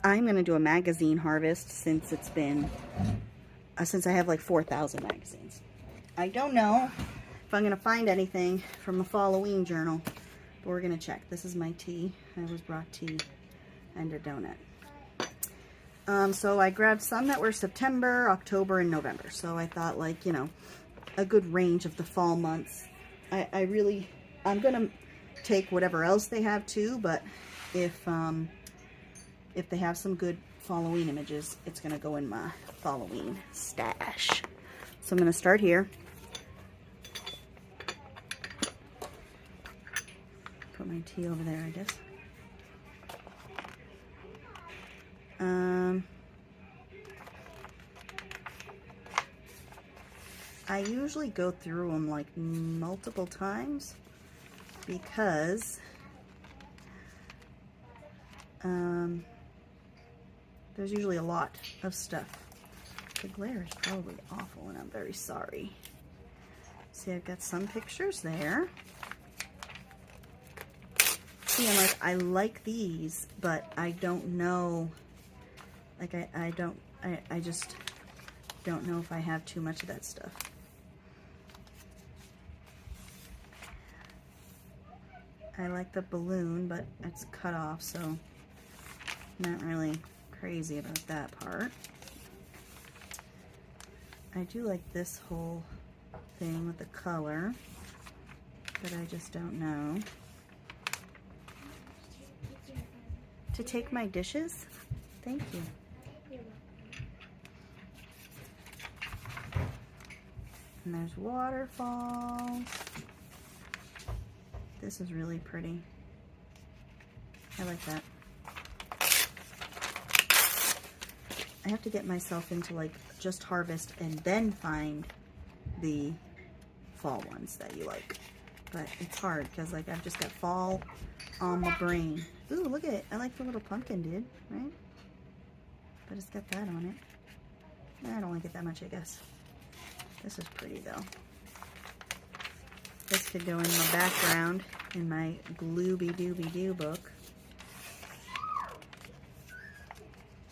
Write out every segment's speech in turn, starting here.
I'm going to do a magazine harvest since it's been, since I have like 4,000 magazines. I don't know if I'm going to find anything from a Halloween journal, but we're going to check. This is my tea. I was brought tea and a donut. So I grabbed some that were September, October, and November. So I thought, like, you know, a good range of the fall months. I'm going to take whatever else they have too, but if they have some good Halloween images, it's going to go in my Halloween stash. So I'm going to start here. Put my tea over there, I guess. I usually go through them like multiple times because there's usually a lot of stuff. The glare is probably awful and I'm very sorry. See, I've got some pictures there. See, I'm like, I like these, but I don't know, like I just don't know if I have too much of that stuff. I like the balloon, but it's cut off, so not really crazy about that part. I do like this whole thing with the color, but I just don't know. To take my dishes? Thank you. And there's waterfalls. This is really pretty. I like that. I have to get myself into like just harvest and then find the fall ones that you like. But it's hard because like I've just got fall on my brain. Ooh, look at it. I like the little pumpkin, dude, right? But it's got that on it. I don't like it that much, I guess. This is pretty though. This could go in my background in my Glooby-Dooby-Doo book.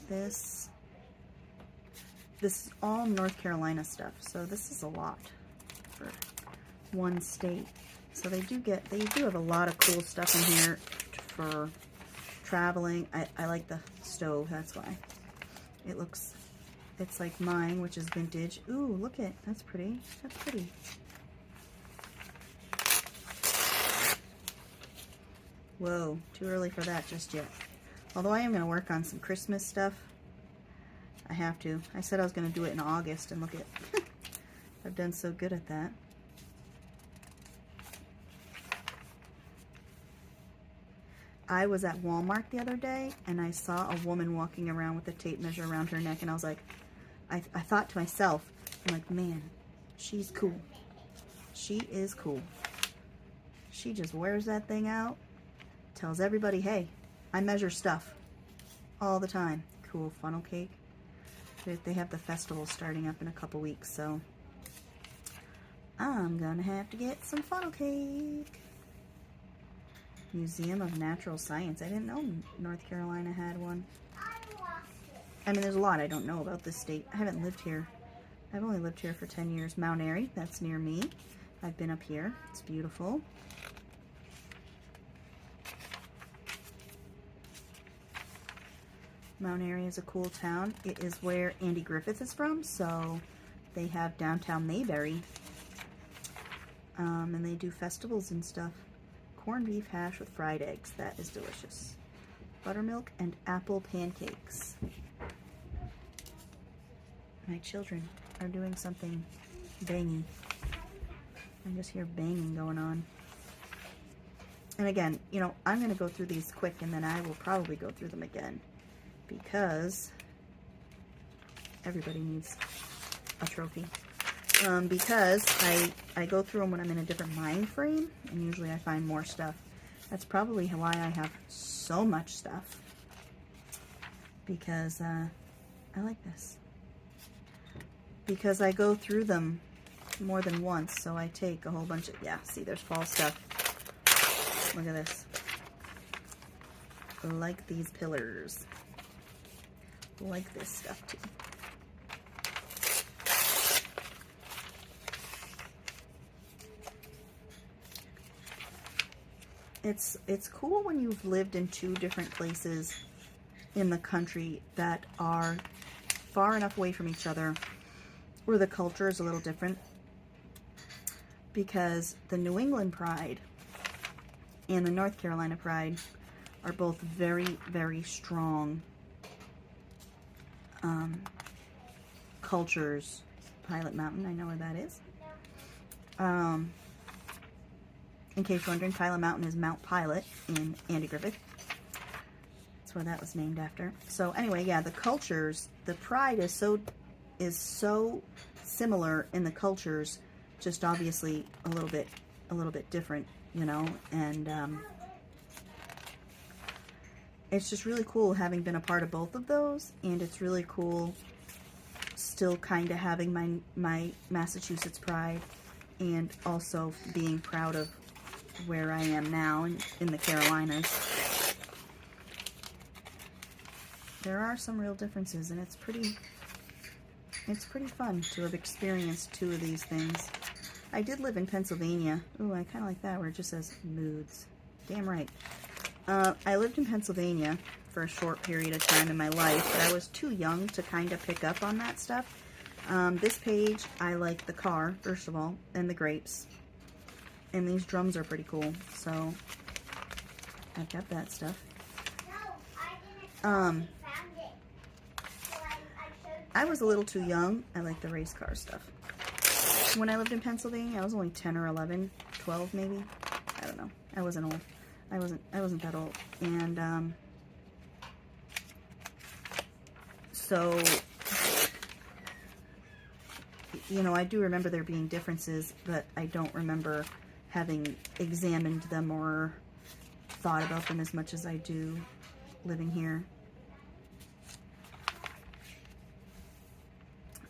This is all North Carolina stuff, so this is a lot for one state. So they do have a lot of cool stuff in here for traveling. I like the stove, that's why. It's like mine, which is vintage. Ooh, look at, that's pretty. That's pretty. Whoa, too early for that just yet. Although I am going to work on some Christmas stuff. I have to. I said I was going to do it in August, and look at, I've done so good at that. I was at Walmart the other day, and I saw a woman walking around with a tape measure around her neck, and I was like, I thought to myself, I'm like, man, she's cool. She is cool. She just wears that thing out, tells everybody, hey, I measure stuff all the time. Cool funnel cake. They have the festival starting up in a couple weeks, so I'm gonna have to get some funnel cake. Museum of Natural Science. I didn't know North Carolina had one. I mean, there's a lot I don't know about this state. I haven't lived here. I've only lived here for 10 years. Mount Airy, that's near me. I've been up here. It's beautiful. Mount Airy is a cool town. It is where Andy Griffith is from, so they have downtown Mayberry. And they do festivals and stuff. Corned beef hash with fried eggs. That is delicious. Buttermilk and apple pancakes. My children are doing something bangy. I just hear banging going on. And again, you know, I'm going to go through these quick, and then I will probably go through them again, because everybody needs a trophy. Because I go through them when I'm in a different mind frame, and usually I find more stuff. That's probably why I have so much stuff, because I like this. Because I go through them more than once, so I take a whole bunch of, yeah, see, there's fall stuff. Look at this. I like these pillars. like this stuff too. It's cool when you've lived in two different places in the country that are far enough away from each other where the culture is a little different, because the New England Pride and the North Carolina Pride are both very, very strong cultures. Pilot Mountain, I know where that is. In case you're wondering, Pilot Mountain is Mount Pilot in Andy Griffith. That's where that was named after. So anyway, yeah, the cultures, the pride is so similar in the cultures, just obviously a little bit different, you know, and it's just really cool having been a part of both of those, and it's really cool still kind of having my Massachusetts pride and also being proud of where I am now in the Carolinas. There are some real differences, and it's pretty fun to have experienced two of these things. I did live in Pennsylvania. Ooh, I kind of like that where it just says moods. Damn right. I lived in Pennsylvania for a short period of time in my life, but I was too young to kind of pick up on that stuff. This page, I like the car, first of all, and the grapes. And these drums are pretty cool, so I've got that stuff. I was a little too young. I like the race car stuff. When I lived in Pennsylvania, I was only 10 or 11, 12 maybe. I don't know. I wasn't old. I wasn't that old. And so, you know, I do remember there being differences, but I don't remember having examined them or thought about them as much as I do living here.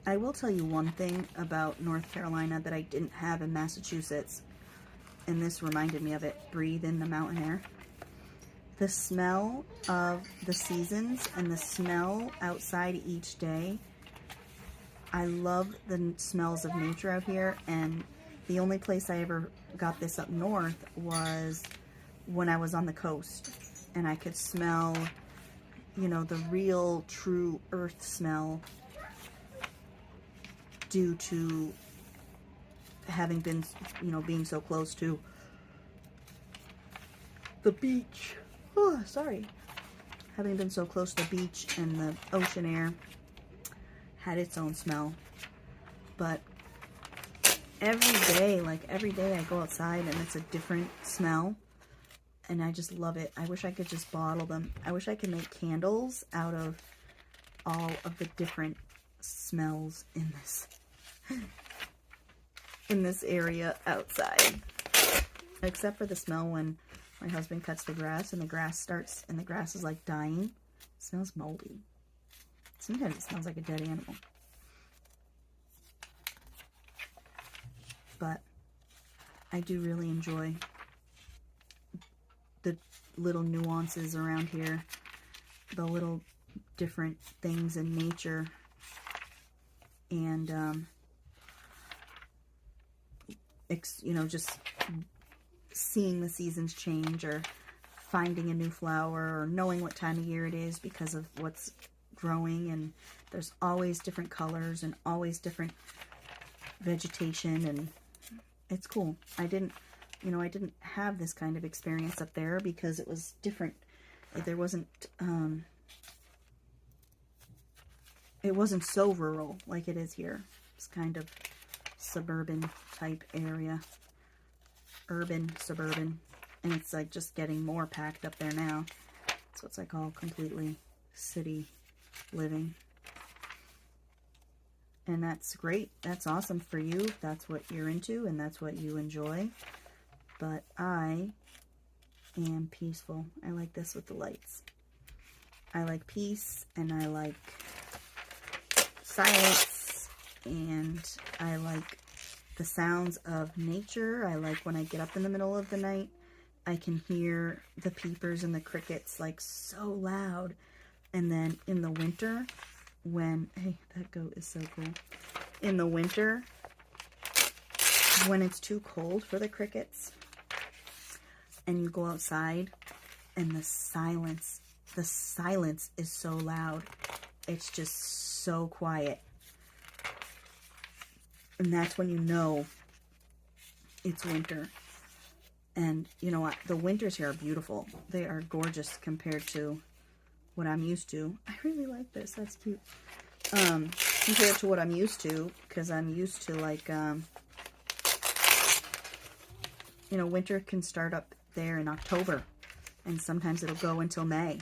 I will tell you one thing about North Carolina that I didn't have in Massachusetts, and this reminded me of it. Breathe in the mountain air. The smell of the seasons and the smell outside each day. I love the smells of nature out here, and the only place I ever got this up north was when I was on the coast, and I could smell, you know, the real true earth smell due to having been, you know, being so close to the beach. Oh, sorry. Having been so close to the beach and the ocean air had its own smell. But every day I go outside and it's a different smell, and I just love it. I wish I could just bottle them. I wish I could make candles out of all of the different smells in this area outside. Except for the smell when my husband cuts the grass and the grass is like dying. It smells moldy. Sometimes it smells like a dead animal. But I do really enjoy the little nuances around here, the little different things in nature, and you know, just seeing the seasons change, or finding a new flower, or knowing what time of year it is because of what's growing. And there's always different colors and always different vegetation, and it's cool. I didn't have this kind of experience up there because it was different. There wasn't it wasn't so rural like it is here. It's kind of suburban type area. Urban, suburban. And it's like just getting more packed up there now. So it's like all completely city living. And that's great. That's awesome for you if that's what you're into and that's what you enjoy. But I am peaceful. I like this with the lights. I like peace, and I like silence, and I like the sounds of nature. I like when I get up in the middle of the night, I can hear the peepers and the crickets like so loud, And then in the winter, when, hey, that goat is so cool. In the winter, when it's too cold for the crickets, and you go outside, and the silence is so loud. It's just so quiet. And that's when you know it's winter. And you know what? The winters here are beautiful. They are gorgeous compared to what I'm used to. I really like this. That's cute. Compared to what I'm used to, because I'm used to like, you know, winter can start up there in October, and sometimes it'll go until May.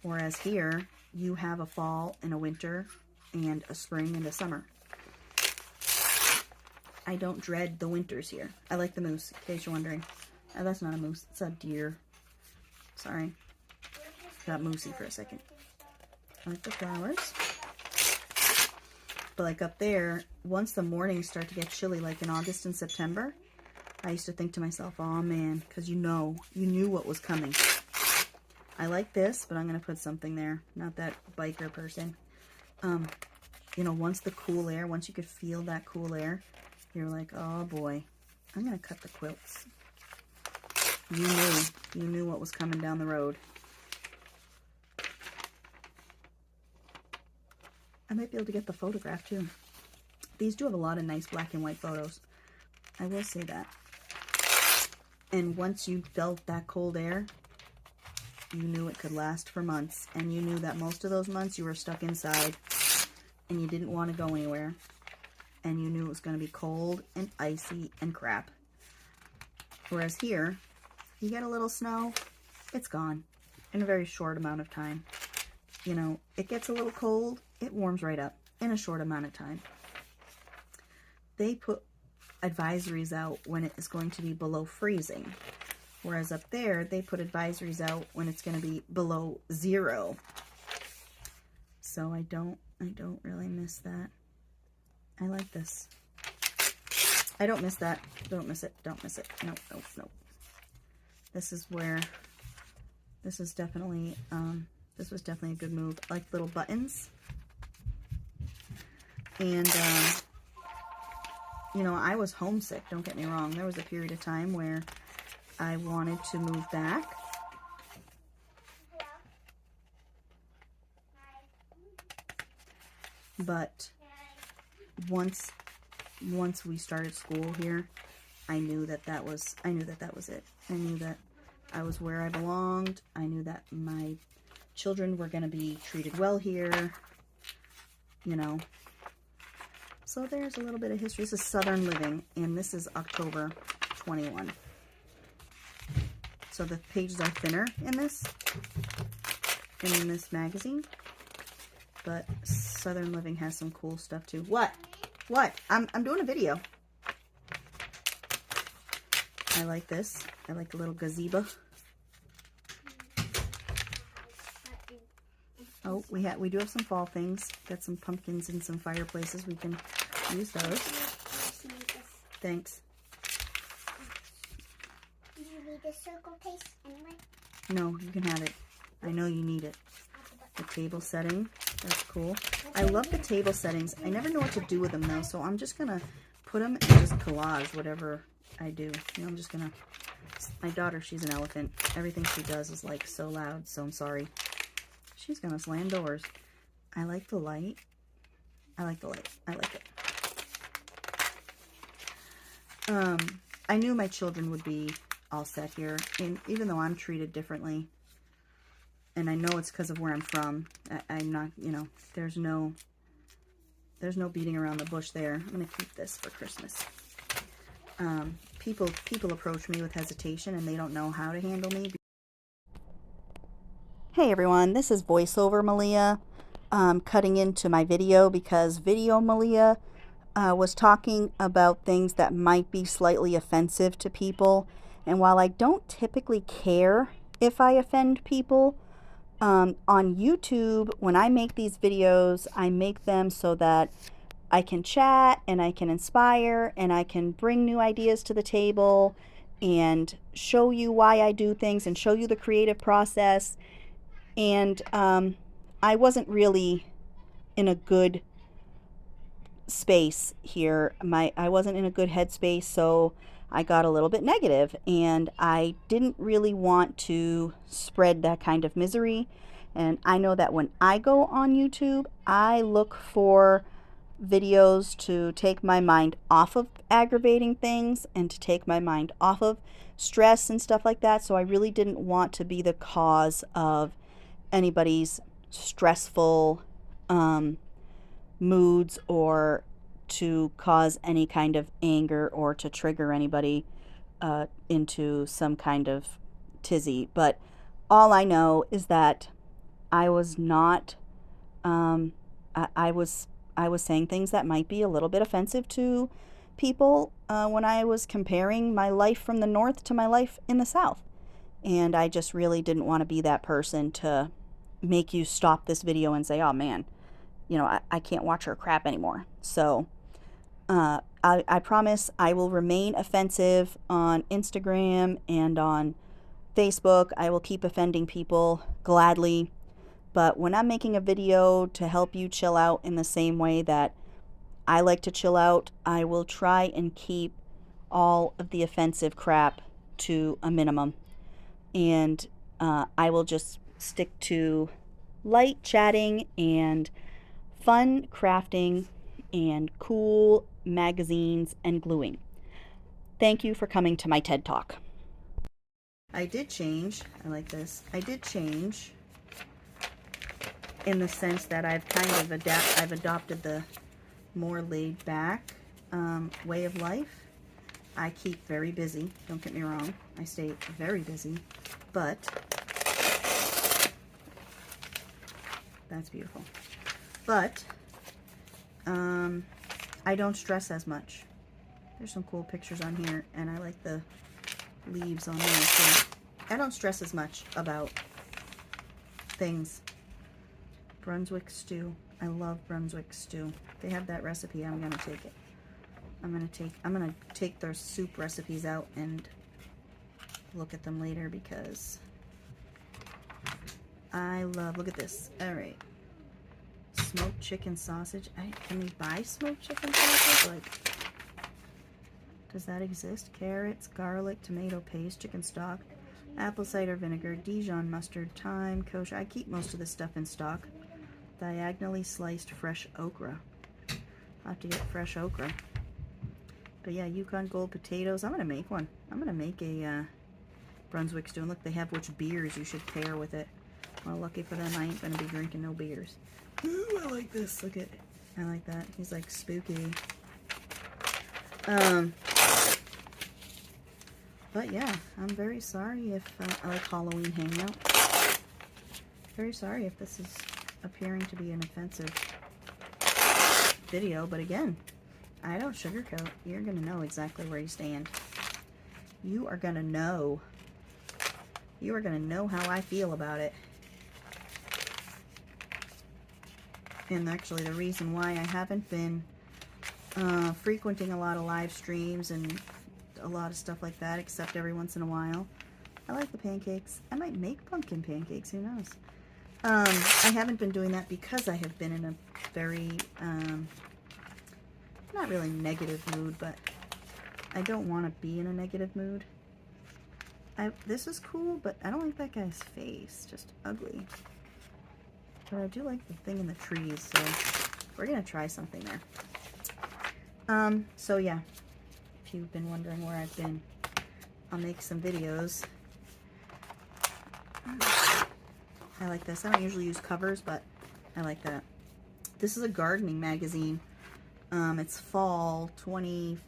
Whereas here, you have a fall and a winter and a spring and a summer. I don't dread the winters here. I like the moose, in case you're wondering. Oh, that's not a moose. It's a deer. Sorry. Got moosey for a second. I like the flowers. But like up there, once the mornings start to get chilly, like in August and September, I used to think to myself, oh man, because you knew what was coming. I like this, but I'm going to put something there. Not that biker person. You know, once you could feel that cool air, you're like, oh boy, I'm going to cut the quilts. You knew what was coming down the road. I might be able to get the photograph too. These do have a lot of nice black and white photos. I will say that. And once you felt that cold air, you knew it could last for months. And you knew that most of those months you were stuck inside and you didn't want to go anywhere. And you knew it was going to be cold and icy and crap. Whereas here, you get a little snow, it's gone in a very short amount of time. You know, it gets a little cold, it warms right up in a short amount of time. They put advisories out when it is going to be below freezing. Whereas up there, they put advisories out when it's going to be below 0. So I don't really miss that. I like this. I don't miss that. Don't miss it. Don't miss it. Nope, nope, nope. This is definitely, this was definitely a good move. I like little buttons. And, you know, I was homesick, don't get me wrong. There was a period of time where I wanted to move back. But once we started school here, I knew that was it. I knew that I was where I belonged. I knew that my children were going to be treated well here, you know. So there's a little bit of history. This is Southern Living, and this is October 21. So the pages are thinner in this magazine, but Southern Living has some cool stuff too. What? I'm doing a video. I like this. I like the little gazebo. Oh, we do have some fall things. Got some pumpkins and some fireplaces. We can use those. Thanks. Do you need a circle case anyway? No, you can have it. I know you need it. The table setting. That's cool. I love the table settings. I never know what to do with them though, so I'm just gonna put them and just collage whatever I do. You know, I'm just gonna. My daughter, she's an elephant. Everything she does is like so loud, so I'm sorry. She's gonna slam doors. I like the light. I like the light. I like it. I knew my children would be all set here, and even though I'm treated differently, and I know it's because of where I'm from, I'm not, you know, there's no beating around the bush there. I'm gonna keep this for Christmas. People approach me with hesitation, and they don't know how to handle me. Hey everyone, this is VoiceOver Malia, cutting into my video because Video Malia was talking about things that might be slightly offensive to people. And while I don't typically care if I offend people, on YouTube, when I make these videos, I make them so that I can chat and I can inspire and I can bring new ideas to the table and show you why I do things and show you the creative process. And I wasn't really in a good space here. I wasn't in a good headspace, so I got a little bit negative, and I didn't really want to spread that kind of misery. And I know that when I go on YouTube, I look for videos to take my mind off of aggravating things and to take my mind off of stress and stuff like that. So I really didn't want to be the cause of anybody's stressful moods, or to cause any kind of anger, or to trigger anybody into some kind of tizzy. But all I know is that I was not I was saying things that might be a little bit offensive to people when I was comparing my life from the north to my life in the south. And I just really didn't want to be that person to make you stop this video and say, oh man, you know, I can't watch her crap anymore. So I promise I will remain offensive on Instagram and on Facebook. I will keep offending people gladly. But when I'm making a video to help you chill out in the same way that I like to chill out, I will try and keep all of the offensive crap to a minimum. And I will just stick to light chatting and fun crafting and cool magazines and gluing. Thank you for coming to my TED Talk. I did change. I like this. I did change in the sense that I've kind of adopted the more laid back way of life. I keep very busy, don't get me wrong. I stay very busy, but that's beautiful. But I don't stress as much. There's some cool pictures on here, and I like the leaves on there too. I don't stress as much about things. Brunswick stew. I love Brunswick stew. If they have that recipe, I'm gonna take it. I'm gonna take their soup recipes out and look at them later, because I love, look at this. All right. Smoked chicken sausage. Can we buy smoked chicken sausage? Like, does that exist? Carrots, garlic, tomato paste, chicken stock, apple cider vinegar, Dijon mustard, thyme, kosher. I keep most of this stuff in stock. Diagonally sliced fresh okra. I'll have to get fresh okra. But yeah, Yukon Gold potatoes. I'm going to make one. I'm going to make a Brunswick stew. And look, they have which beers you should pair with it. Well, lucky for them, I ain't going to be drinking no beers. Ooh, I like this. Look at it. I like that. He's like spooky. But yeah, I'm very sorry if I like Halloween hangout. Very sorry if this is appearing to be an offensive video, but again, I don't sugarcoat. You're gonna know exactly where you stand. You are gonna know. You are gonna know how I feel about it. And actually, the reason why I haven't been frequenting a lot of live streams and a lot of stuff like that, except every once in a while. I like the pancakes. I might make pumpkin pancakes, who knows? I haven't been doing that because I have been in a very, not really negative mood, but I don't want to be in a negative mood. This is cool, but I don't like that guy's face. Just ugly. But I do like the thing in the trees, so we're going to try something there. So yeah, if you've been wondering where I've been, I'll make some videos. I like this. I don't usually use covers, but I like that. This is a gardening magazine. It's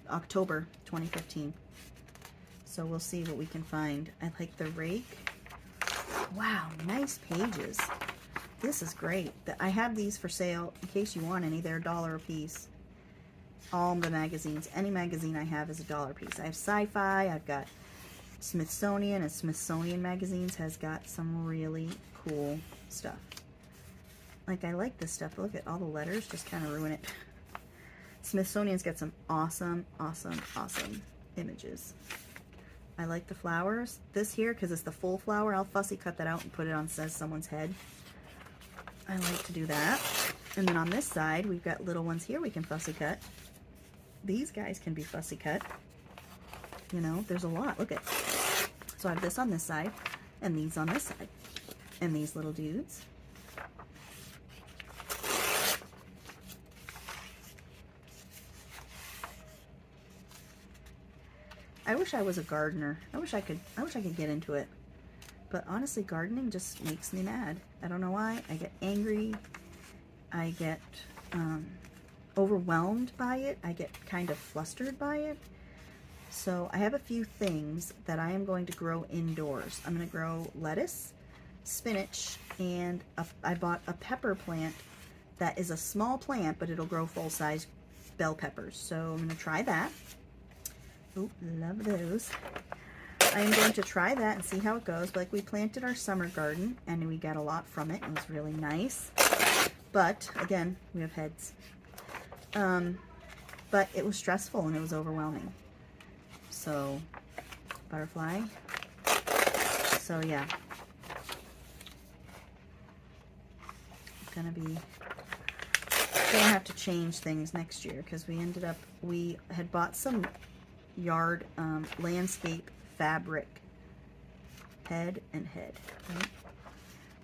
October 2015. So we'll see what we can find. I like the rake. Wow, nice pages. This is great. I have these for sale in case you want any. They're $1 a piece. All the magazines, any magazine I have is $1 a piece. I have sci-fi, I've got Smithsonian, and Smithsonian magazines has got some really cool stuff. Like, I like this stuff. Look at all the letters, just kind of ruin it. Smithsonian's got some awesome, awesome, awesome images. I like the flowers. This here, because it's the full flower, I'll fussy cut that out and put it on someone's head. I like to do that. And then on this side, we've got little ones here we can fussy cut. These guys can be fussy cut. You know, there's a lot. Look at. So I have this on this side, and these on this side. And these little dudes. I wish I was a gardener. I wish I could get into it. But honestly, gardening just makes me mad. I don't know why. I get angry. I get overwhelmed by it. I get kind of flustered by it. So I have a few things that I am going to grow indoors. I'm going to grow lettuce, spinach, and I bought a pepper plant that is a small plant, but it'll grow full-size bell peppers. So I'm going to try that. Oh, love those. I am going to try that and see how it goes. Like, we planted our summer garden and we got a lot from it. It was really nice. But again, we have heads. But it was stressful and it was overwhelming. So, butterfly. So yeah. Gonna have to change things next year because we had bought some yard landscape fabric, head and head, right?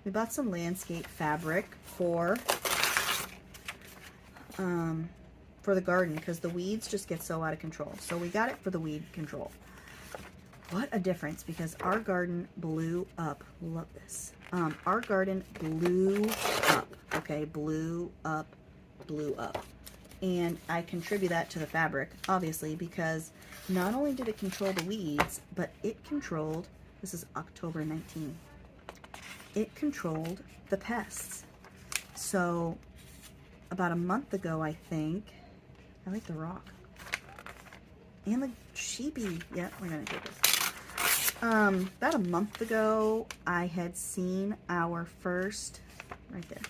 We bought some landscape fabric for the garden because the weeds just get so out of control. So we got it for the weed control. What a difference, because our garden blew up. Love this. Our garden blew up, okay? Blew up. And I contribute that to the fabric, obviously, because not only did it control the weeds, but it controlled, this is October 19, it controlled the pests. So about a month ago, I think, I like the rock. And the sheepy, yeah, we're gonna take this. About a month ago, I had seen our first, right there,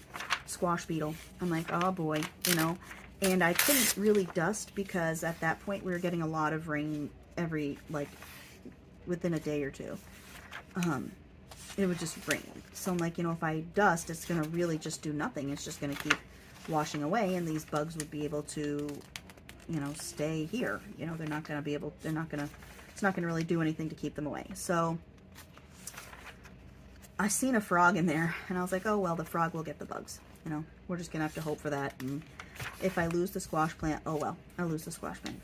squash beetle. I'm like, oh boy, you know. And I couldn't really dust because at that point we were getting a lot of rain every, like, within a day or two. It would just rain. So I'm like, you know, if I dust, it's going to really just do nothing. It's just going to keep washing away, and these bugs would be able to, you know, stay here. You know, they're not going to be able, it's not going to really do anything to keep them away. So I seen a frog in there, and I was like, oh, well, the frog will get the bugs. You know, we're just going to have to hope for that. And if I lose the squash plant, oh well, I lose the squash plant.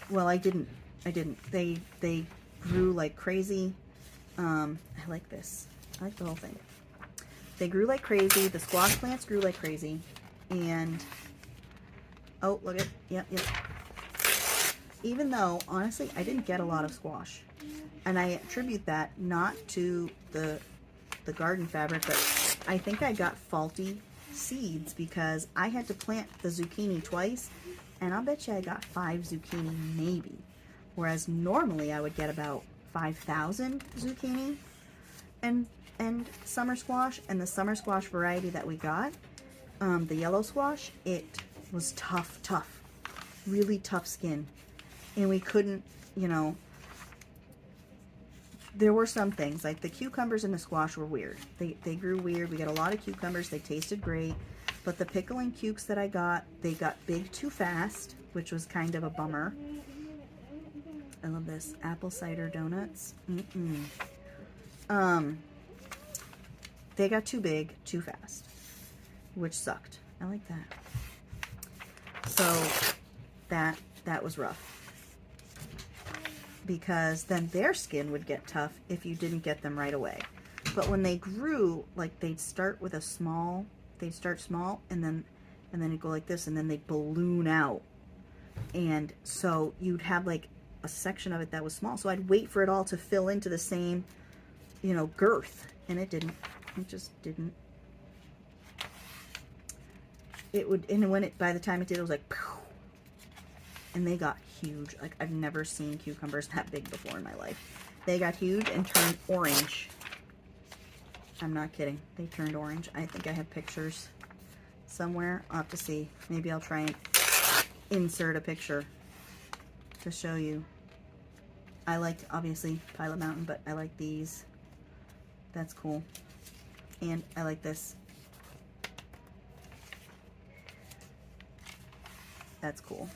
Well, I didn't. They grew like crazy. I like this. I like the whole thing. They grew like crazy. The squash plants grew like crazy. And, oh, look at, yep. Even though, honestly, I didn't get a lot of squash. And I attribute that not to the garden fabric, but I think I got faulty seeds because I had to plant the zucchini twice, and I'll bet you I got 5 zucchini maybe, whereas normally I would get about 5,000 zucchini and summer squash. And the summer squash variety that we got, the yellow squash, it was tough, really tough skin, and we couldn't, you know, there were some things, like the cucumbers and the squash were weird. They grew weird. We got a lot of cucumbers. They tasted great. But the pickling cukes that I got, they got big too fast, which was kind of a bummer. I love this. Apple cider donuts. They got too big, too fast, which sucked. I like that. So that was rough. Because then their skin would get tough if you didn't get them right away. But when they grew, like, they'd start with a small, they'd start small, and then it'd go like this, and then they'd balloon out. And so you'd have like a section of it that was small. So I'd wait for it all to fill into the same, you know, girth. And it didn't. It just didn't. It would, and when it, by the time it did, it was like, pow. And they got huge. Like, I've never seen cucumbers that big before in my life. They got huge and turned orange. I'm not kidding. They turned orange. I think I have pictures somewhere. I'll have to see. Maybe I'll try and insert a picture to show you. I like, obviously, Pilot Mountain, but I like these. That's cool. And I like this. That's cool.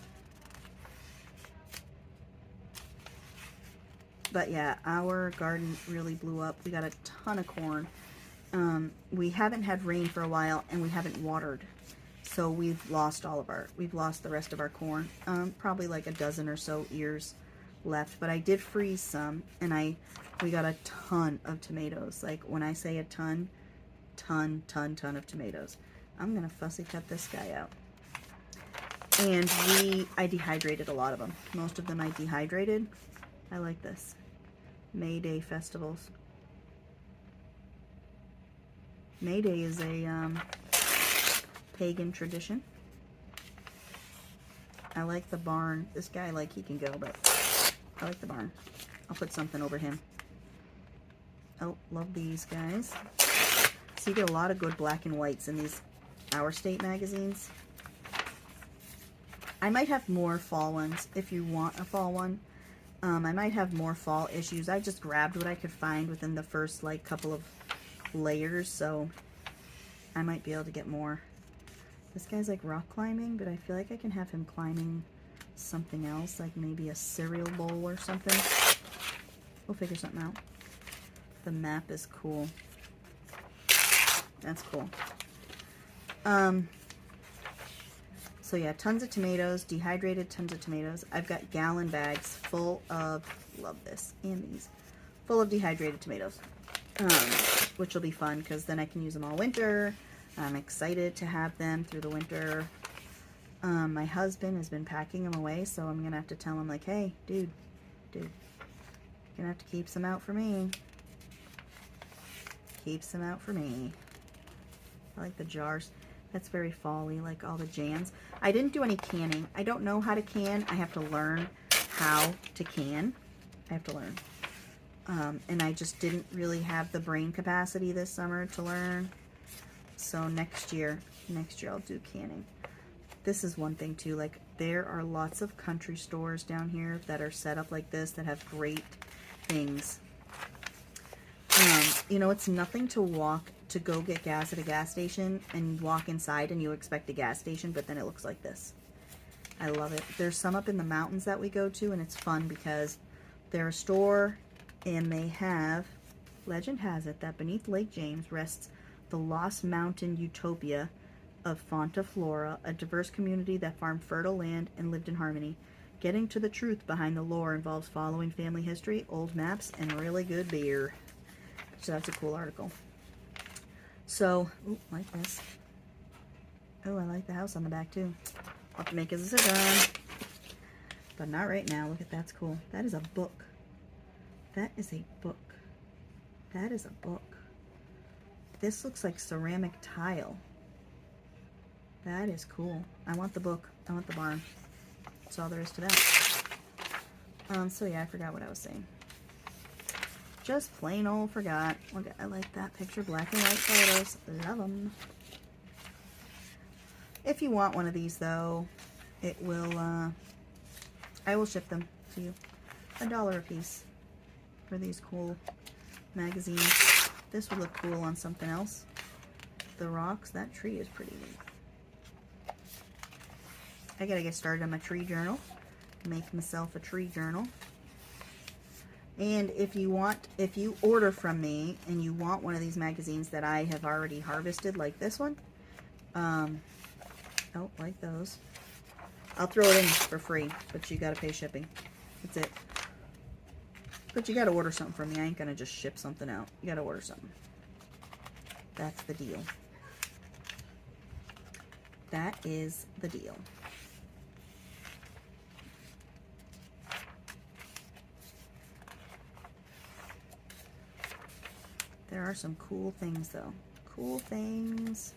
But yeah, our garden really blew up. We got a ton of corn. We haven't had rain for a while, and we haven't watered. So we've lost the rest of our corn. Probably like a dozen or so ears left. But I did freeze some, and we got a ton of tomatoes. Like when I say a ton of tomatoes. I'm gonna fussy cut this guy out. And I dehydrated a lot of them. Most of them I dehydrated. I like this. May Day festivals. May Day is a pagan tradition. I like the barn. This guy, like, he can go, but I like the barn. I'll put something over him. Oh, love these guys. So you get a lot of good black and whites in these Our State magazines. I might have more fall ones if you want a fall one. I might have more fall issues. I just grabbed what I could find within the first like couple of layers, so I might be able to get more. This guy's like rock climbing, but I feel like I can have him climbing something else, like maybe a cereal bowl or something. We'll figure something out. The map is cool. That's cool. So yeah, tons of tomatoes, dehydrated tons of tomatoes. I've got gallon bags full of, love this, and these, full of dehydrated tomatoes, which will be fun because then I can use them all winter. I'm excited to have them through the winter. My husband has been packing them away, so I'm going to have to tell him, like, hey, dude, you're going to have to keep some out for me. Keep some out for me. I like the jars. That's very fall-y, like all the jams. I didn't do any canning. I don't know how to can. I have to learn how to can. I have to learn. And I just didn't really have the brain capacity this summer to learn. So next year I'll do canning. This is one thing too, like there are lots of country stores down here that are set up like this that have great things. You know, it's nothing to go get gas at a gas station and walk inside and you expect a gas station, but then it looks like this. I love it. There's some up in the mountains that we go to, and it's fun because they're a store and they have, legend has it that beneath Lake James rests the Lost Mountain Utopia of Fonta Flora, a diverse community that farmed fertile land and lived in harmony. Getting to the truth behind the lore involves following family history, old maps, and really good beer. So that's a cool article. So, ooh, like this. Oh, I like the house on the back too. I'll have to make it a sit-down. But not right now. Look at that's cool. That is a book. That is a book. That is a book. This looks like ceramic tile. That is cool. I want the book. I want the barn. That's all there is to that. So yeah, I forgot what I was saying. Just plain old forgot. Look, I like that picture. Black and white photos. Love them. If you want one of these though, it will, I will ship them to you. $1 a piece for these cool magazines. This would look cool on something else. The rocks, that tree is pretty neat. I gotta get started on my tree journal. Make myself a tree journal. And if you order from me and you want one of these magazines that I have already harvested, like this one, oh, like those, I'll throw it in for free, but you gotta pay shipping. That's it. But you gotta order something from me. I ain't gonna just ship something out. You gotta order something. That's the deal. That is the deal. There are some cool things though. Cool things.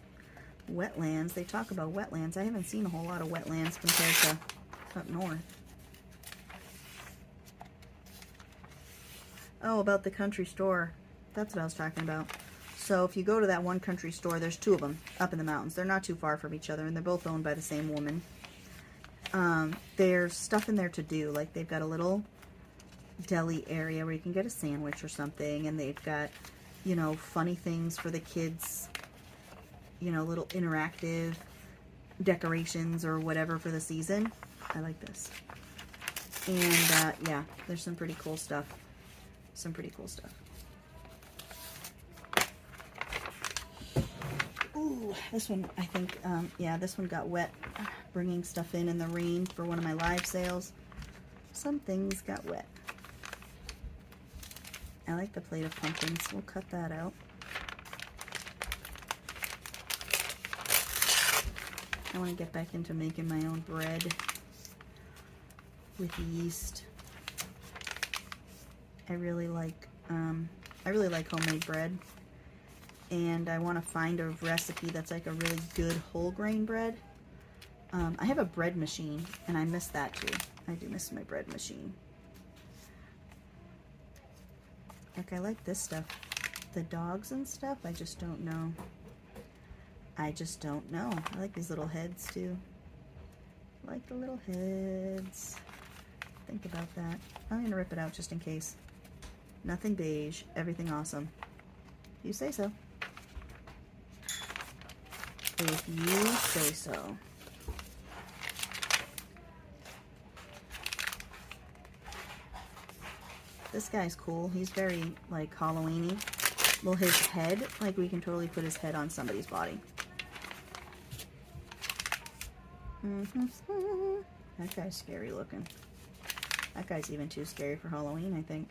Wetlands. They talk about wetlands. I haven't seen a whole lot of wetlands compared to up north. Oh, about the country store. That's what I was talking about. So if you go to that one country store, there's two of them up in the mountains. They're not too far from each other, and they're both owned by the same woman. There's stuff in there to do. Like they've got a little deli area where you can get a sandwich or something, and they've got, you know, funny things for the kids, you know, little interactive decorations or whatever for the season. I like this. And yeah, there's some pretty cool stuff. Some pretty cool stuff. Ooh, this one, I think, yeah, this one got wet bringing stuff in the rain for one of my live sales. Some things got wet. I like the plate of pumpkins. We'll cut that out. I want to get back into making my own bread with yeast. I really like homemade bread, and I want to find a recipe that's like a really good whole grain bread. I have a bread machine, and I miss that too. I do miss my bread machine. Like, I like this stuff. The dogs and stuff, I just don't know. I just don't know. I like these little heads too. I like the little heads. Think about that. I'm gonna rip it out just in case. Nothing beige, everything awesome. You say so. If you say so. This guy's cool. He's very, like, Halloween-y. Well, his head, like, we can totally put his head on somebody's body. That guy's scary looking. That guy's even too scary for Halloween, I think.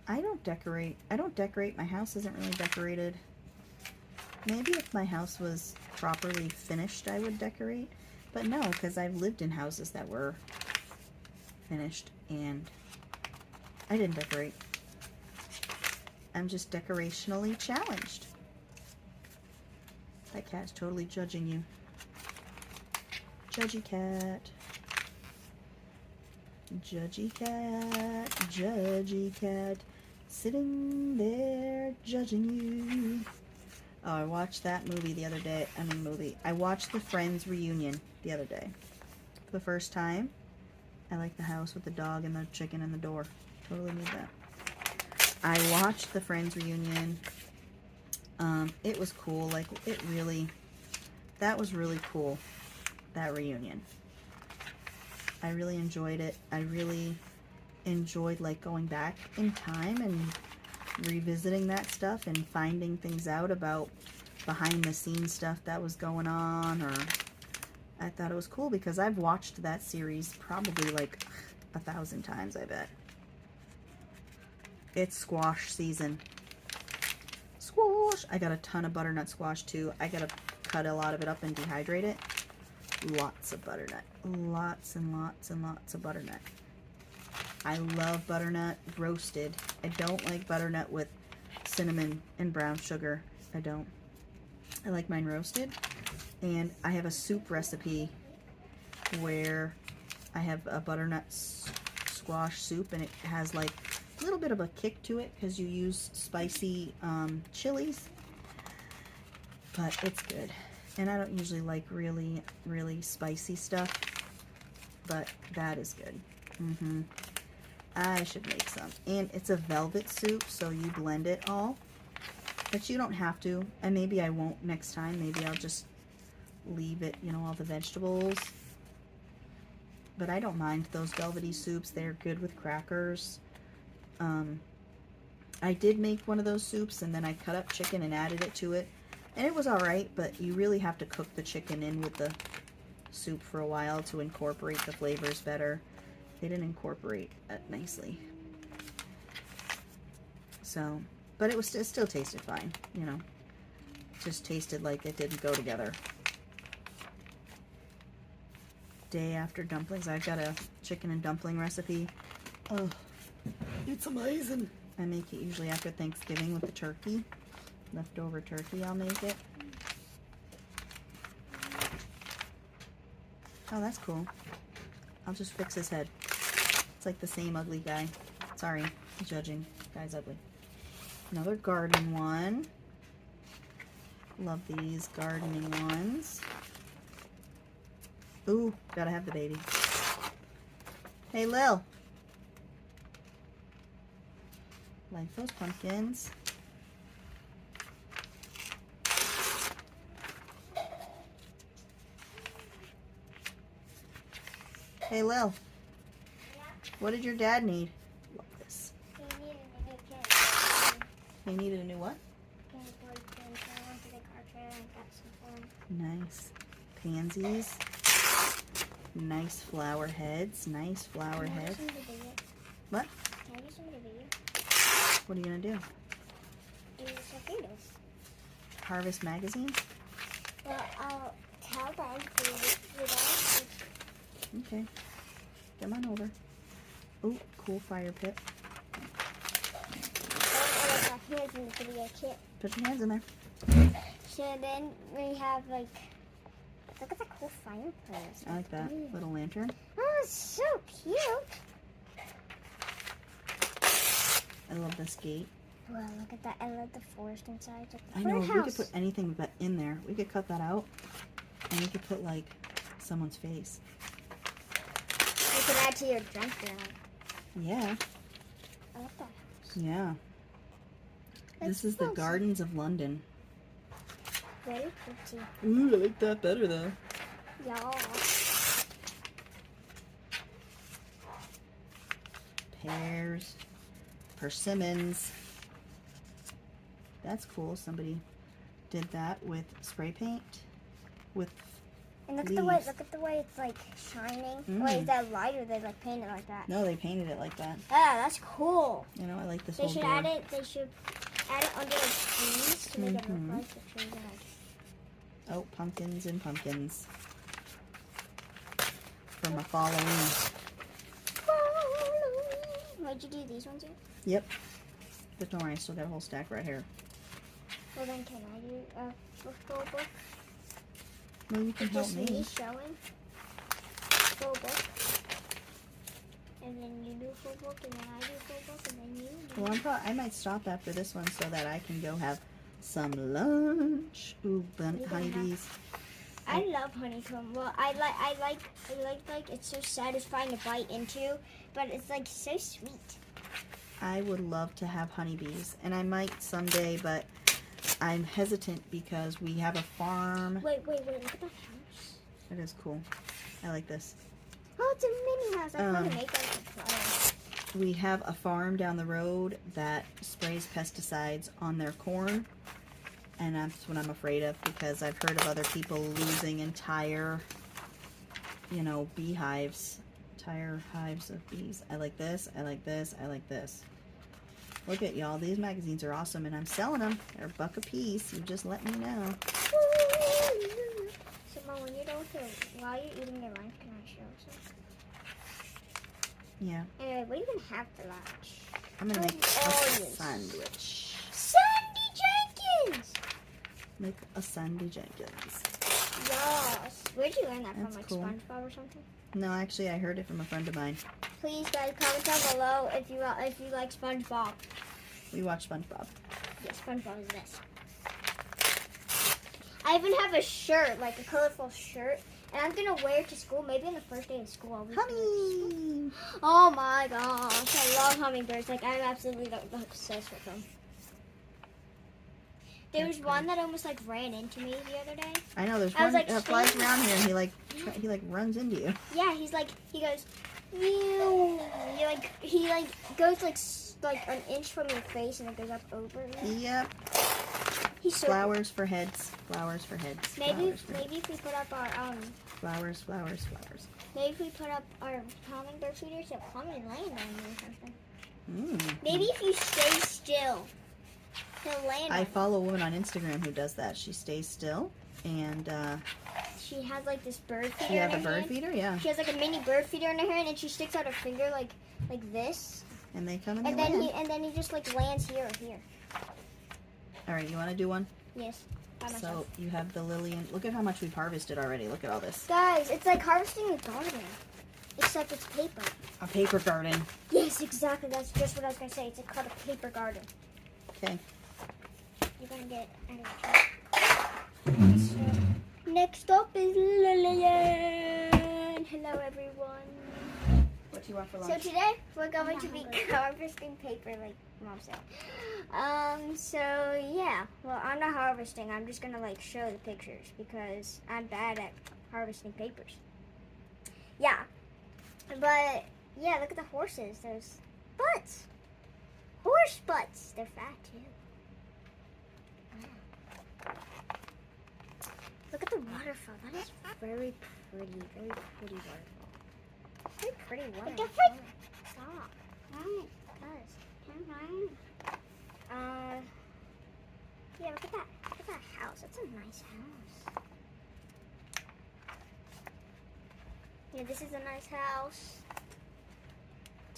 I don't decorate. My house isn't really decorated. Maybe if my house was properly finished, I would decorate. But no, because I've lived in houses that were finished and I didn't decorate. I'm just decorationally challenged. That cat's totally judging you. Judgy cat. Judgy cat. Judgy cat. Sitting there judging you. Oh, I watched that movie the other day. I watched the Friends reunion the other day. For the first time. I like the house with the dog and the chicken and the door. Totally need that. I watched the Friends reunion. It was cool. Like, that was really cool. That reunion. I really enjoyed it. I really enjoyed, like, going back in time and revisiting that stuff and finding things out about behind the scenes stuff that was going on. Or I thought it was cool because I've watched that series probably like 1,000 times, I bet. It's squash season. Squash! I got a ton of butternut squash too. I gotta cut a lot of it up and dehydrate it. Lots of butternut. Lots and lots and lots of butternut. I love butternut roasted. I don't like butternut with cinnamon and brown sugar. I don't. I like mine roasted. And I have a soup recipe where I have a butternut squash soup, and it has like a little bit of a kick to it because you use spicy chilies. But it's good. And I don't usually like really, really spicy stuff, but that is good. I should make some. And it's a velvet soup, so you blend it all. But you don't have to. And maybe I won't next time. Maybe I'll just leave it, you know, all the vegetables. But I don't mind those velvety soups. They're good with crackers. I did make one of those soups, and then I cut up chicken and added it to it. And it was alright, but you really have to cook the chicken in with the soup for a while to incorporate the flavors better. They didn't incorporate it nicely. So, but it still tasted fine, you know. Just tasted like it didn't go together. Day after dumplings. I've got a chicken and dumpling recipe. Oh, it's amazing. I make it usually after Thanksgiving with the turkey. Leftover turkey, I'll make it. Oh, that's cool. I'll just fix his head. It's like the same ugly guy. Sorry, judging. Guy's ugly. Another garden one. Love these gardening ones. Ooh, gotta have the baby. Hey, Lil. Like those pumpkins. Hey, Lil. What did your dad need? Love this. He needed a new pen. He needed a new what? Pen, so I went to the car trailer and got some for him. Nice. Pansies. Nice flower heads. Nice flower Can I heads. use some of the video? What? Can I use some of the video? What are you going to do? Use the photos. Harvest magazines? Well, I'll tell them to without. Okay. Come on over. Oh, cool fire pit. Oh, my hands in the video kit. Put your hands in there. So then we have like, look at the cool fireplace. I like that. Little lantern. Oh, it's so cute. I love this gate. Wow, look at that. I love the forest inside. It's like I the know, fir we could house. put anything but in there. We could cut that out. And we could put like someone's face. You can add to your junk journal. Yeah. I love that house. Yeah. That's This is the awesome. Gardens of London. Very pretty. Ooh, I like that better though. Yeah. Pears. Persimmons. That's cool. Somebody did that with spray paint. With And look leaves. at the way it's like shining. Mm. Wait, is that light or they like paint it like that? no, they painted it like that. Ah, that's cool. You know, I like this They whole should door. add it. They should add it under the trees to make it Mhm. look like the trees are like. Oh, pumpkins and pumpkins. For my Halloween. Why'd you do these ones here? Yep. But don't worry, I still got a whole stack right here. Well then, can I do a full book? No, you can It's help just me. me showing full book, and then you do full book, and then I do full book, and then you. Do. Well, I might stop after this one so that I can go have some lunch. Ooh, honeybees. I love honeycomb. Well, I like it's so satisfying to bite into, but it's like so sweet. I would love to have honeybees, and I might someday, but I'm hesitant because we have a farm. Wait, look at that house. It is cool. I like this. Oh, it's a mini house. I want Um, to make like a flower. We have a farm down the road that sprays pesticides on their corn, and that's what I'm afraid of because I've heard of other people losing entire, beehives, entire hives of bees. I like this, I like this, I like this. Look at y'all, these magazines are awesome, and I'm selling them. They're $1 a piece. You just let me know. So, Mom, when you're done with it, while you're eating your lunch, can I show some? Yeah, Anyway, what are you gonna have for lunch? I'm gonna make a Crayons. sandwich. Sandy Jenkins. Make a Sandy Jenkins. Yes. Where'd you learn that from? That's Like cool. SpongeBob or something? No, actually, I heard it from a friend of mine. Please, guys, comment down below if you like SpongeBob. We watched SpongeBob. Yeah, SpongeBob is this. I even have a shirt, like a colorful shirt, and I'm gonna wear it to school. Maybe on the first day of school. I'll wear it to school. Honey! Oh my gosh, I love hummingbirds. Like, I'm absolutely obsessed with them. There was one that almost like ran into me the other day. I know, there's I was one like, that flies "Stay." around here and he runs into you. Yeah, he goes, meow. He goes like an inch from your face and it goes up over you. Yep. He's so Flowers for heads. Flowers for heads. Maybe Flowers for if we put up our Flowers. maybe if we put up our hummingbird feeders, he'll come and land on you or something. Mm. Maybe if you stay still, he'll land on I you. follow a woman on Instagram who does that. She stays still and She has like this bird feeder she has in a her bird hand. feeder, yeah. She has like a mini bird feeder in her hand, and she sticks out her finger like this, And they come and and they then land. he just like lands here or here. All right, you want to do one? Yes, by So myself. you have the lily, and look at how much we've harvested already. Look at all this. Guys, it's like harvesting a garden, except it's paper. A paper garden. Yes, exactly. That's just what I was gonna say. It's called a paper garden. Okay. You're gonna get anyway. So, next up is Lillian. Hello, everyone. What do you want for So today we're going to be harvesting paper, like Mom said. So yeah. Well, I'm not harvesting. I'm just gonna like show the pictures because I'm bad at harvesting papers. Yeah. But yeah, look at the horses. There's butts. Horse butts. They're fat too. Wow. Look at the waterfall. That is very pretty. Very pretty waterfall. Very pretty waterfall. Stop. Guys. Yeah, look at that. Look at that house. That's a nice house. Yeah, this is a nice house.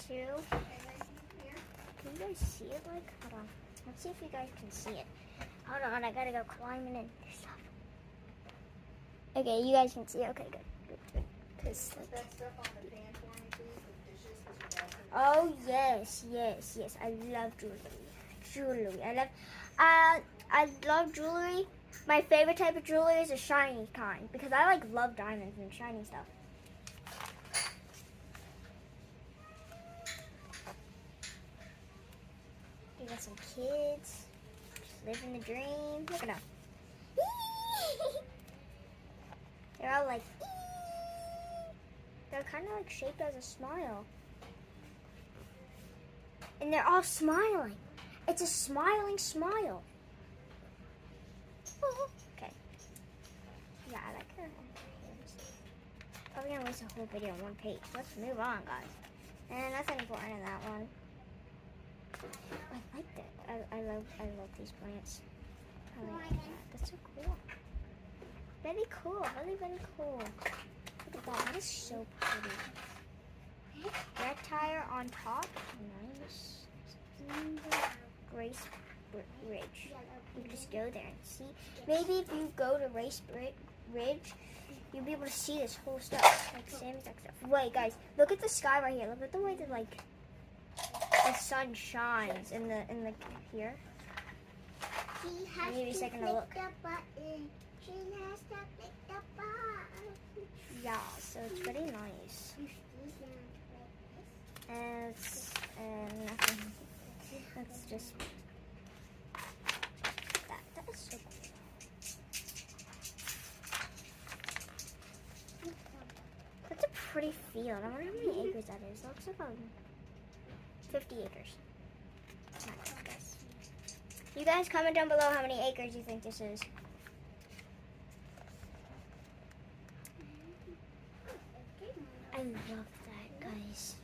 Too. Can you guys see it? Like, hold on. Let's see if you guys can see it. Hold on, I gotta go climbing in this stuff. Okay, you guys can see it. Okay, good. Cause, like, That stuff on the pan for me, please, with dishes, because your dad's oh yes. I love jewelry. I love jewelry. My favorite type of jewelry is a shiny kind because I like love diamonds and shiny stuff. You got some kids just living the dream. Look at them. They're all like. They're kind of like shaped as a smile. And they're all smiling. It's a smiling smile. Okay. Yeah, I like her. Probably gonna waste a whole video on one page. Let's move on, guys. And nothing important in that one. I like that. I love these plants. I like that. That's so cool. Very cool. Very cool. Look at that. That is so pretty. Red tire on top. Nice. Grace Ridge. You can just go there and see. Maybe if you go to Race Ridge, you'll be able to see this whole stuff. Like same exact stuff. Wait, guys. Look at the sky right here. Look at the way that like the sun shines in the here. Maybe a second to look. Yeah, so it's pretty nice. And it's nothing. That's just that. That is so cool. That's a pretty field. I wonder how many acres that is. It looks like 50 acres. Nice, guys. You guys comment down below how many acres you think this is. I love that, guys.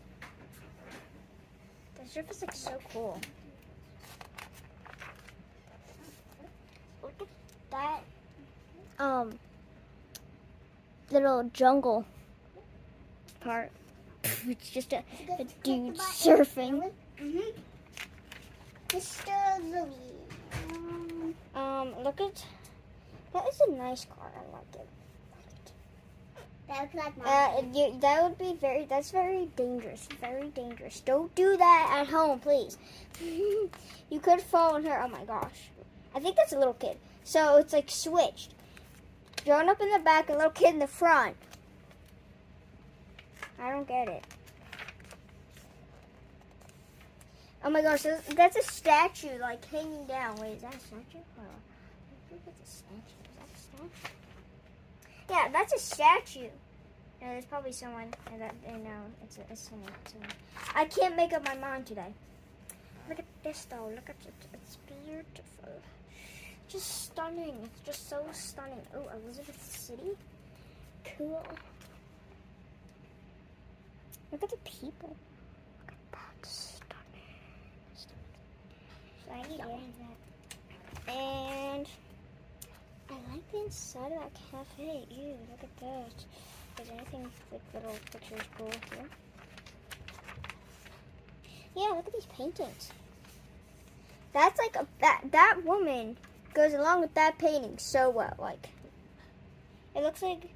The surf is like so cool. Look at that little jungle part. It's just a dude surfing. Look at that is a nice car. I like it. That would be that's very dangerous. Very dangerous. Don't do that at home, please. You could fall and hurt. Oh my gosh. I think that's a little kid. So it's like switched. Grown up in the back, a little kid in the front. I don't get it. Oh my gosh, that's a statue like hanging down. Wait, is that a statue? I think it's a statue. Is that a statue? Yeah, that's a statue. No, there's probably someone that no, it's someone. I can't make up my mind today. Look at this though. Look at it. It's beautiful. Just stunning. It's just so stunning. Oh, Elizabeth City. Cool. Look at the people. Look at that. Stunning. And I like the inside of that cafe. Ew, look at that. Is anything like little pictures cool here? Yeah, look at these paintings. That's like that woman goes along with that painting so well. Like it looks like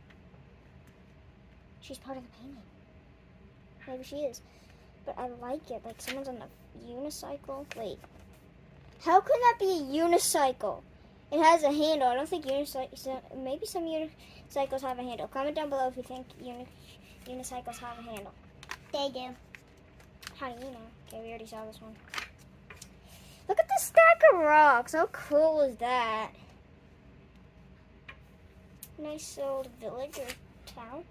she's part of the painting. Maybe she is, but I like it. Like someone's on a unicycle. Wait, how can that be a unicycle? It has a handle. I don't think maybe some unicycles have a handle. Comment down below if you think unicycles have a handle. They do. How do you know? Okay, we already saw this one. Look at the stack of rocks. How cool is that? Nice old village or town.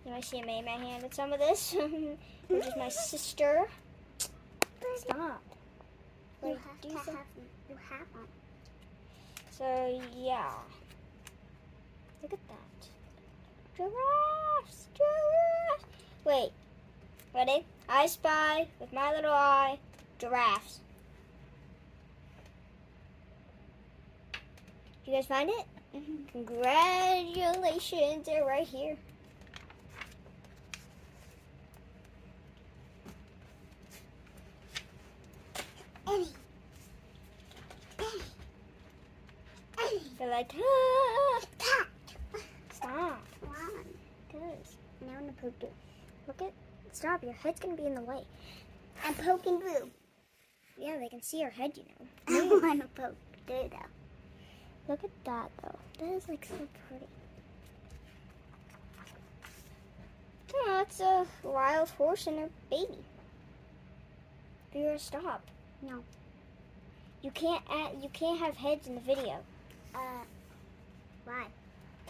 You might see May handed some of this, which is my sister. Stop. You have one. So yeah. Look at that. Giraffes! Giraffes! Wait. Ready? I spy with my little eye giraffes. You guys find it? Congratulations, they're right here. They're like, ah! Stop. Cause Now I'm gonna poke you. look at, stop, your head's gonna be in the way. I'm poking blue. Yeah, they can see your head, you know. I want to poke blue though. Look at that though. That is like so pretty. Oh, it's a wild horse and a baby. Vera, stop. No. You can't have heads in the video. Why?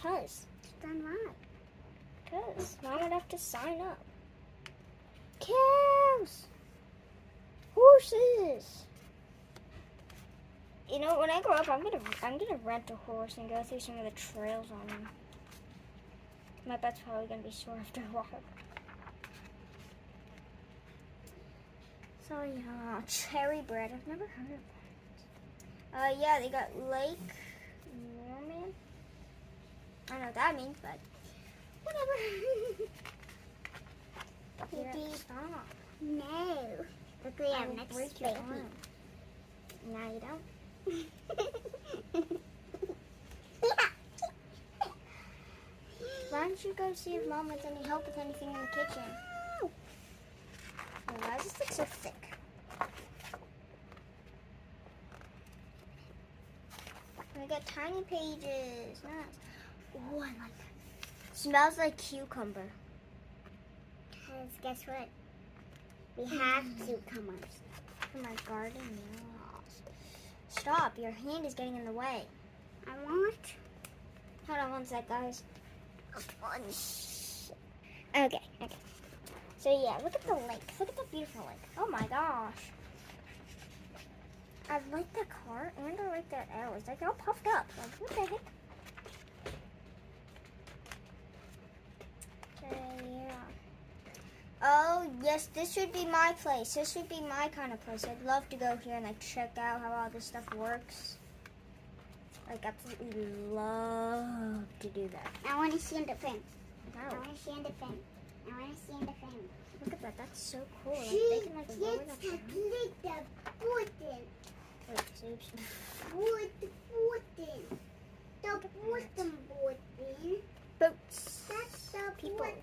Cause Then why? Mom would have to sign up. Cows! Horses! You know, when I grow up, I'm gonna rent a horse and go through some of the trails on them. My bet's probably gonna be sore after a while. So yeah, cherry bread. I've never heard of that. Yeah, they got Lake Norman. I don't know what that means, but whatever. Baby. Stop. No. Look, we have next Break your baby. arm. No, you don't. Why don't you go see if Mom wants any help with anything in the kitchen? Oh, why does this look so thick? I got tiny pages. Nice. Oh, I like that. Smells like cucumber. Because guess what? We have cucumbers. For my garden, yes. Stop, your hand is getting in the way. I want Hold on one sec, guys. a bunch. Okay. So yeah, look at the lake. Look at the beautiful lake. Oh my gosh. I like the cart and I like that arrow. It's like all puffed up. Like, what the heck? So yeah. Oh yes, this should be my place. This would be my kind of place. I'd love to go here and like check out how all this stuff works. Like absolutely love to do that. I want to see in the frame. I Wow. want to see in the frame. I want to see in the frame. Look at that. That's so cool. Like they can like lower that down. Click the button. Wait, oops. Wood button. The bottom button. Boats. That's the People. button.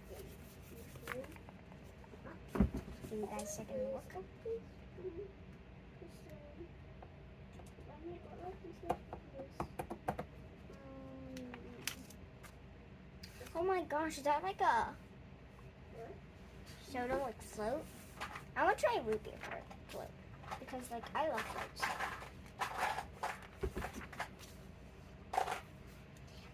Give you guys a second to look. Oh my gosh, is that like a soda like float? I want to try root beer for a float because like I love floats.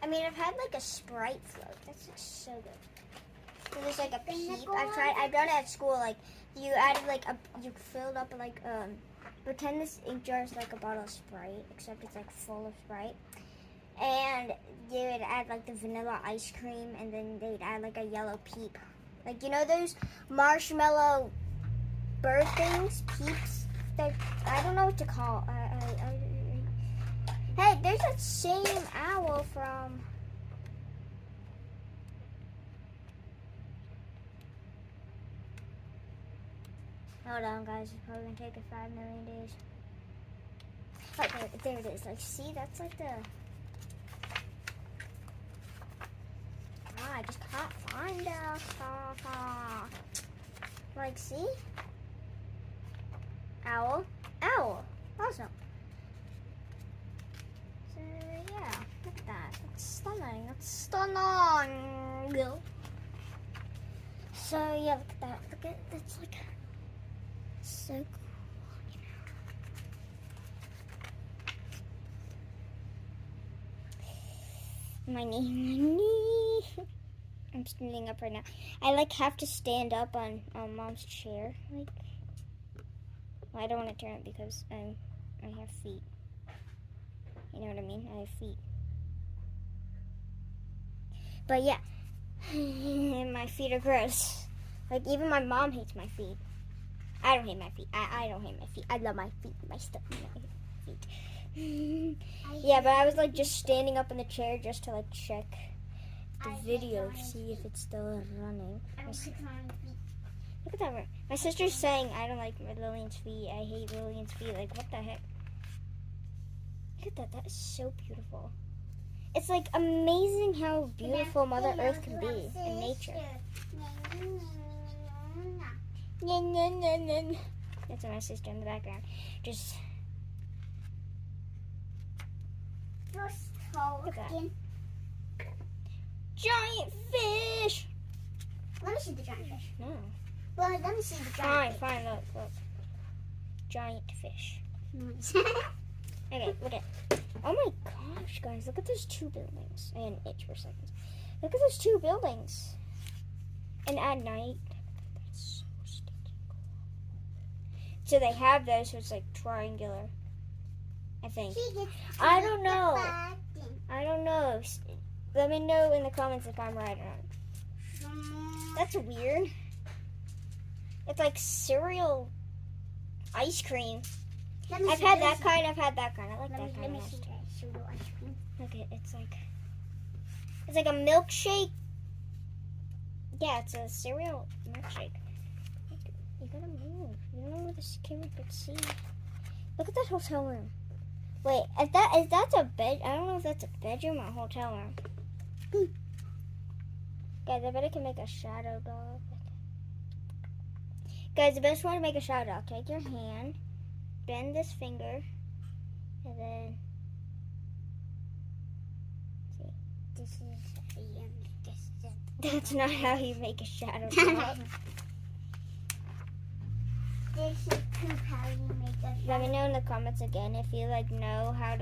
I mean, I've had like a Sprite float. That's like so good. So there's like a peep. I've done it at school. Like you added like you filled up like pretend this ink jar is like a bottle of Sprite, except it's like full of Sprite. And you would add like the vanilla ice cream, and then they'd add like a yellow peep. Like, you know those marshmallow bird things? Peeps? They're, I don't know what to call. Hey, there's that same owl from... Hold on, guys. It's probably going to take it 5 million days. Oh, there it is. Like, see? That's like the... I just can't find it. Like, see? Owl. Owl. Awesome. So, yeah. Look at that. That's stunning. That's stunning. So, yeah, look at that. Look at that's like so cool. My knee. I'm standing up right now. I like have to stand up on Mom's chair. Like, well, I don't want to turn it because I have feet. You know what I mean? I have feet. But yeah, my feet are gross. Like, even my mom hates my feet. I don't hate my feet. I don't hate my feet. I love my feet. My stuff. My feet. Yeah, but I was like just standing up in the chair just to like check the video, see if it's still running. Look at that. My sister's saying I don't like Lillian's feet. I hate Lillian's feet. Like, what the heck? Look at that. That is so beautiful. It's like amazing how beautiful Mother Earth can be in nature. That's my sister in the background. Just look at that. Giant fish! Let me see the giant fish. No. Well, let me see the giant fish. Fine, look. Giant fish. Okay, look at. Oh my gosh, guys, look at those two buildings. I had an itch for seconds. Look at those two buildings. And at night, that's so stinking cool. So they have those, so it's like triangular, I think. I don't know. Let me know in the comments if I'm right or not. That's weird. It's like cereal ice cream. I've had that kind. I like that kind of ice cream. Look, it's like a milkshake. Yeah, it's a cereal milkshake. You gotta move. You don't know where this camera could see. Look at that hotel room. Wait, is that a bed? I don't know if that's a bedroom or a hotel room. Guys, I bet I can make a shadow dog. Guys, the best way to make a shadow dog, take your hand, bend this finger, and then see. This is That's not how you make a shadow dog. This is how you make a shadow. Let me know in the comments again if you know how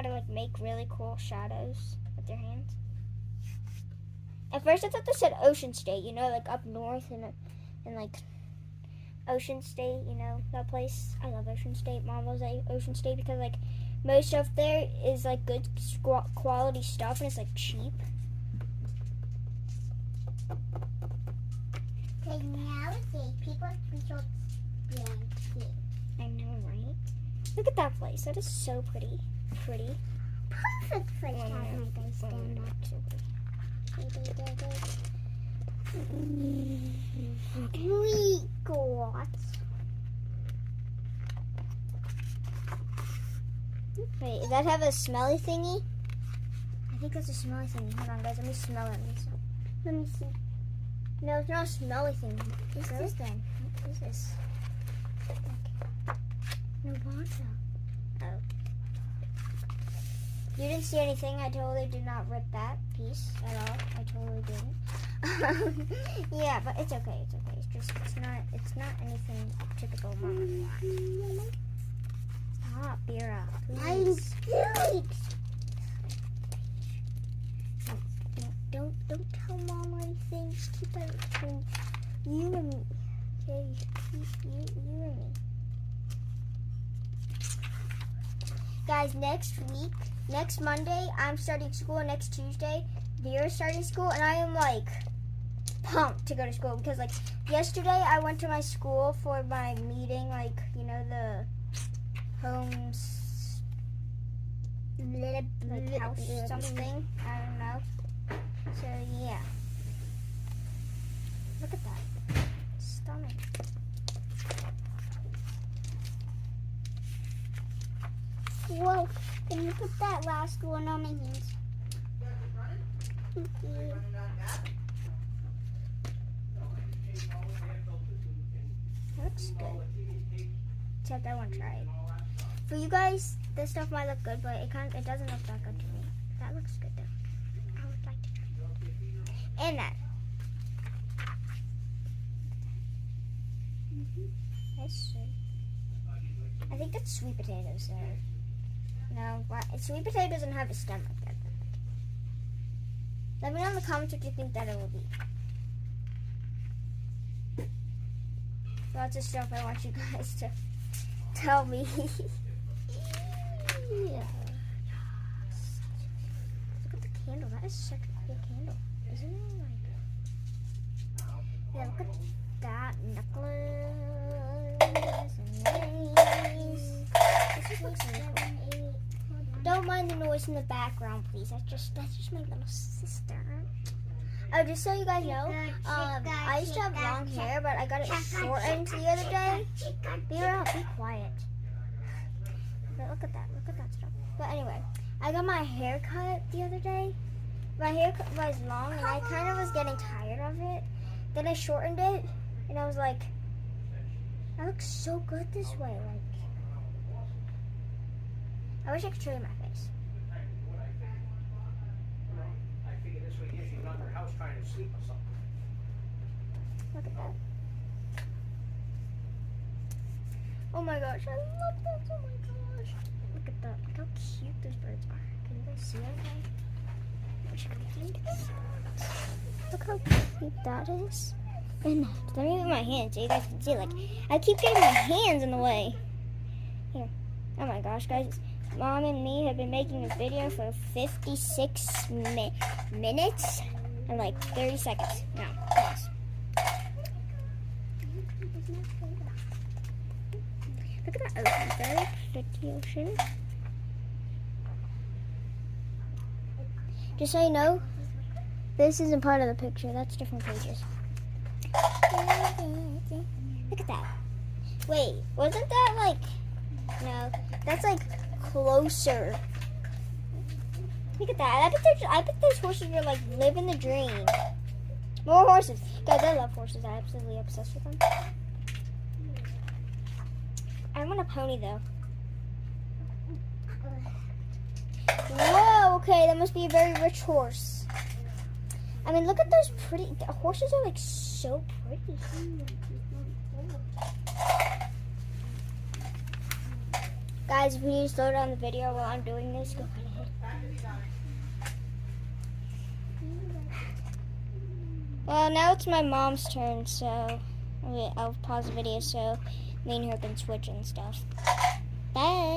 to make really cool shadows with your hands. At first I thought this said Ocean State, like up north in Ocean State, that place. I love Ocean State. Mom loves Ocean State because most stuff there is good quality stuff and it's cheap. Because nowadays people are so blanky. I know, right? Look at that place. That is so pretty. Perfect for having my guys stand up. Wait, does that have a smelly thingy? I think that's a smelly thingy. Hold on, guys. Let me smell it. Let me see. No, it's not a smelly thingy. What's this then? What is this? No water. Oh. You didn't see anything. I totally did not rip that piece at all. I totally didn't. Yeah, but it's okay. It's okay. It's not anything typical Mama. Stop, Bira, please. Don't tell Mom anything. Just keep it between you and me. Okay, you and me. Guys, next Monday, I'm starting school. Next Tuesday, Vera's starting school, and I am pumped to go to school because yesterday I went to my school for my meeting, the homes house something. I don't know. So yeah. Look at that. It's stunning. Whoa, can you put that last one on my hands? That looks good. Except I won't try it. For you guys, this stuff might look good, but it doesn't look that good to me. That looks good though. I would like to try it. And that. That's sweet. I think that's sweet potatoes there. No, sweet potato doesn't have a stem like that. Let me know in the comments what you think that it will be. Lots of stuff I want you guys to tell me. Yeah. Look at the candle. That is such a cool candle, isn't it? Yeah, look at that necklace. Nice. This just looks really cool. Don't mind the noise in the background, please. That's just my little sister. Oh, just so you guys know, I used to have long hair, but I got it shortened the other day. Be quiet. But look at that stuff. But anyway, I got my hair cut the other day. My hair was long, and I kind of was getting tired of it. Then I shortened it, and I was like, I look so good this way. Like, I wish I could show you my face. Look at that. Oh my gosh, I love this. Oh my gosh. Look at that. Look how cute those birds are. Can you guys see it? Look how cute that is. And let me move my hands so you guys can see. Like, I keep getting my hands in the way. Here. Oh my gosh, guys. Mom and me have been making this video for 56 minutes and like 30 seconds. Now, pause. Look at that ocean. Very pretty ocean. Just so you know, this isn't part of the picture. That's different pages. Look at that. Wait, wasn't that like... No, that's like closer. Look at that. I bet those horses were like living the dream. More horses. Guys, I love horses. I'm absolutely obsessed with them. I want a pony though. Whoa, okay, that must be a very rich horse. I mean, look at those pretty... The horses are like so pretty. Guys, if you need to slow down the video while I'm doing this, go ahead. Well, now it's my mom's turn, so I'll pause the video so me and her can switch and stuff. Bye.